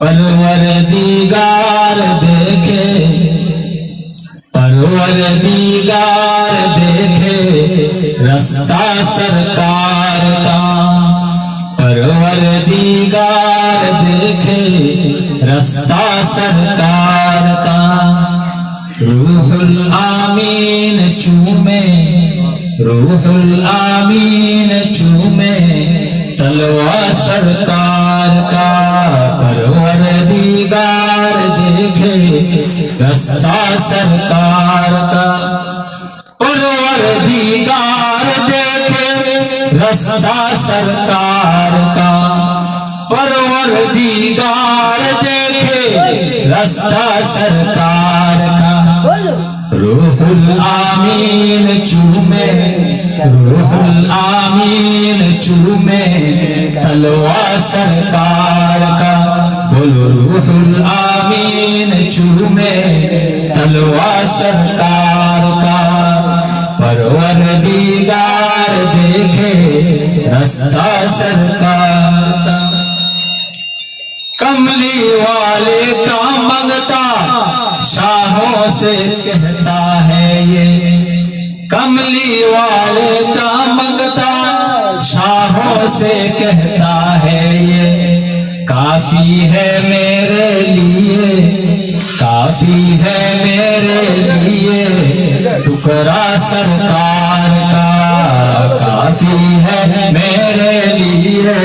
परवरदिगार देखे, परवरदिगार देखे रास्ता सरकार का, परवरदिगार देखे रास्ता सरकार का। रूहुल आमीन चूमे, रूहुल आमीन चूमे तलवा सरकार का, परवरदिगार देखे रास्ता सरकार का। परवरदिगार देखे रास्ता सरकार का, परवरदिगार देखे रास्ता सरकार का। रूहुल आमीन चूमे, रूहुल आमीन चूमे तलवा सरकार का। बोलो रूहुल आमीन चूमे तलवा सरकार का, परवरदिगार देखे रास्ता सरकार का। कमली वाले का मंगता शाहों से कहता है ये, कमली वाले का मंगता शाहों से कहता है ये। काफी है मेरे लिए, काफी है मेरे लिए टुकड़ा सरकार का, काफी है मेरे लिए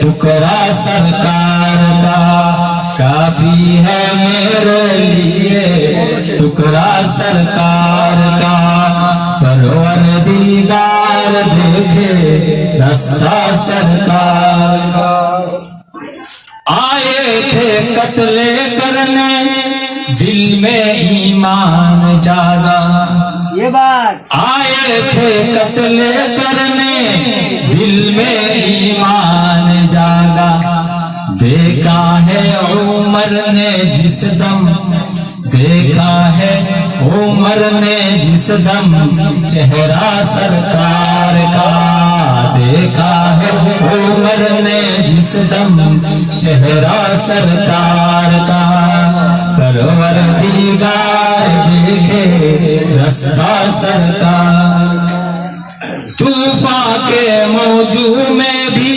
टुकड़ा सरकार का, काफी है मेरे लिए टुकड़ा सरकार का। परवरदिगार देखे रास्ता सरकार का। आए थे कत्ले करने दिल में ईमान जागा, ये बात आए थे कत्ले करने दिल में ईमान जागा। देखा है उमर ने जिस दम, देखा है उमर ने जिस दम चेहरा सरकार का, देखा है उमर ने जिस दम चेहरा सरकार का। परवरदिगार देखे रास्ता सरकार। तूफा के मौजू में भी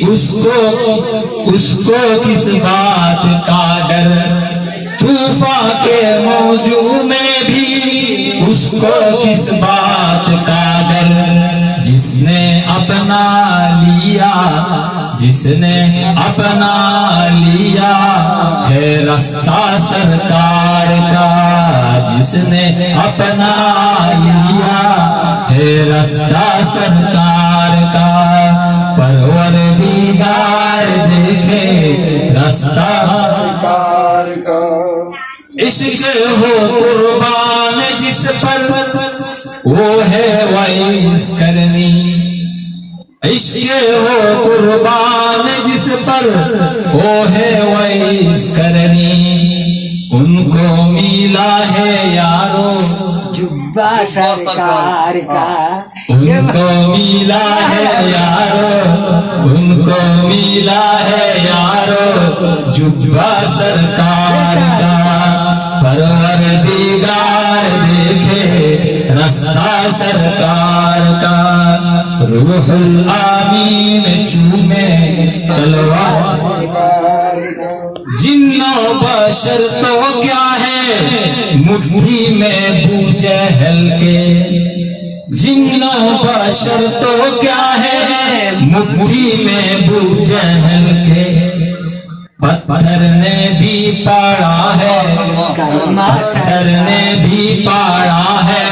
उसको किस बात का डर, तूफा के मौजू में भी उसको किस बात का डर। जिसने अपना लिया, जिसने अपना लिया है रास्ता सरकार का, जिसने अपना लिया है रास्ता सरकार का। परवरदिगार देखे रास्ता सरकार का। इश्क हो कुर्बान जिस पर वो है वाइस करनी, इश्क हो कुर्बान जिस पर वो है वाइस करनी। उनको मिला है यारो जुब्बा सरकार का, उनको मिला है यारो, उनको मिला है यारो जुब्बा सरकार का। परवरदिगार देखे रास्ता सरकार का। रूहुल आमीन चूमे तलवा सरकार का। जिन्नो बशर तो क्या है मुट्ठी में बूझे हल्के, जिन्नो बशर तो क्या है मुट्ठी में बूझे हल्के। पत्थर ने भी पढ़ा है, पत्थर ने भी पढ़ा है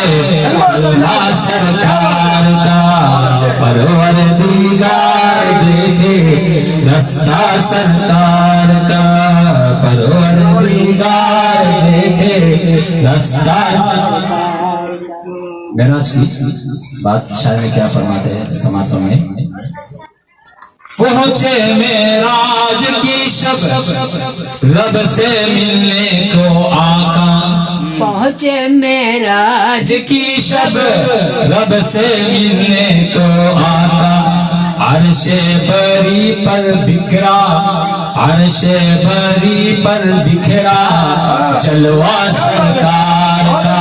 अल्लाह सरकार का। परवरदिगार देखे रास्ता सरकार का, परवरदिगार देखे रास्ता। मेराज की बात शायर में क्या फरमाते हैं समातों में। पहुंचे मेराज की शब रब से मिलने को आका, पहुंचे मेराज की शब रब से मिलने को आका। अर्शे बरी पर बिखरा अर्शे बरी पर बिखरा जलवा सरकार का,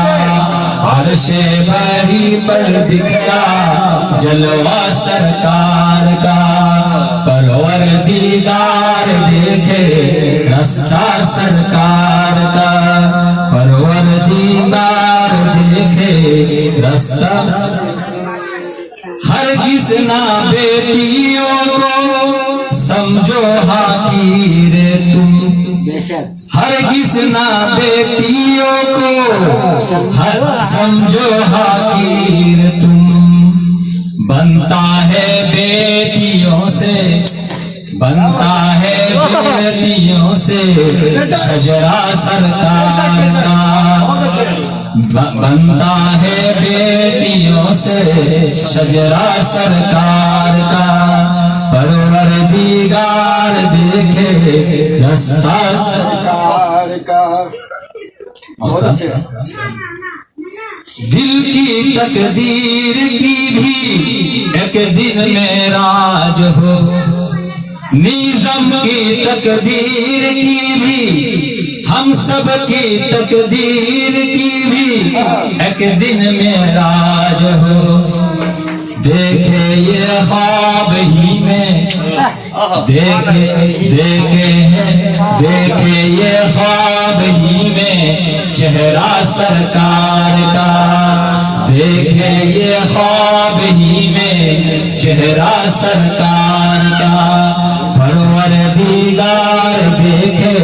अर्शे बरी पर बिखरा जलवा सरकार का। परवरदिगार देखे रास्ता सरकार का, परवरदिगार देखे रास्ता। हरगिज़ ना बेटियों को समझो हाकीर तुम, हरगिज़ ना बेटियों को समझो हाकीर तुम। बनता है बेटियों से, बनता है बेटियों से शजरा सरकार का, बनता है बेटियों से शजरा सरकार का। परवरदिगार देखे रास्ता सरकार का। दिल की तकदीर की भी एक दिन में राज हो, निज़म की तकदीर की भी, हम सब की तकदीर की भी एक दिन में राज हो। देखे ये ख्वाब ही में, देखे ये ख्वाब ही में चेहरा सरकार का, देखे ये ख्वाब ही में चेहरा सरकार का। परवरदिगार देखे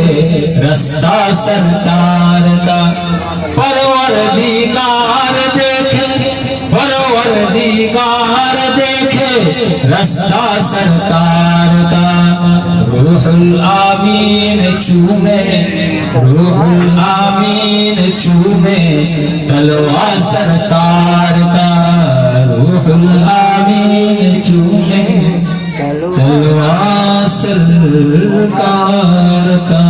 रास्ता सरकार का, परवरदिगार देखे, परवरदिगार देखे रास्ता सरकार का। रूहुल आमीन चूमे, रूहुल आमीन चूमे तलवा सरकार का, रूहुल आमीन चूमे तलवा सरकार का।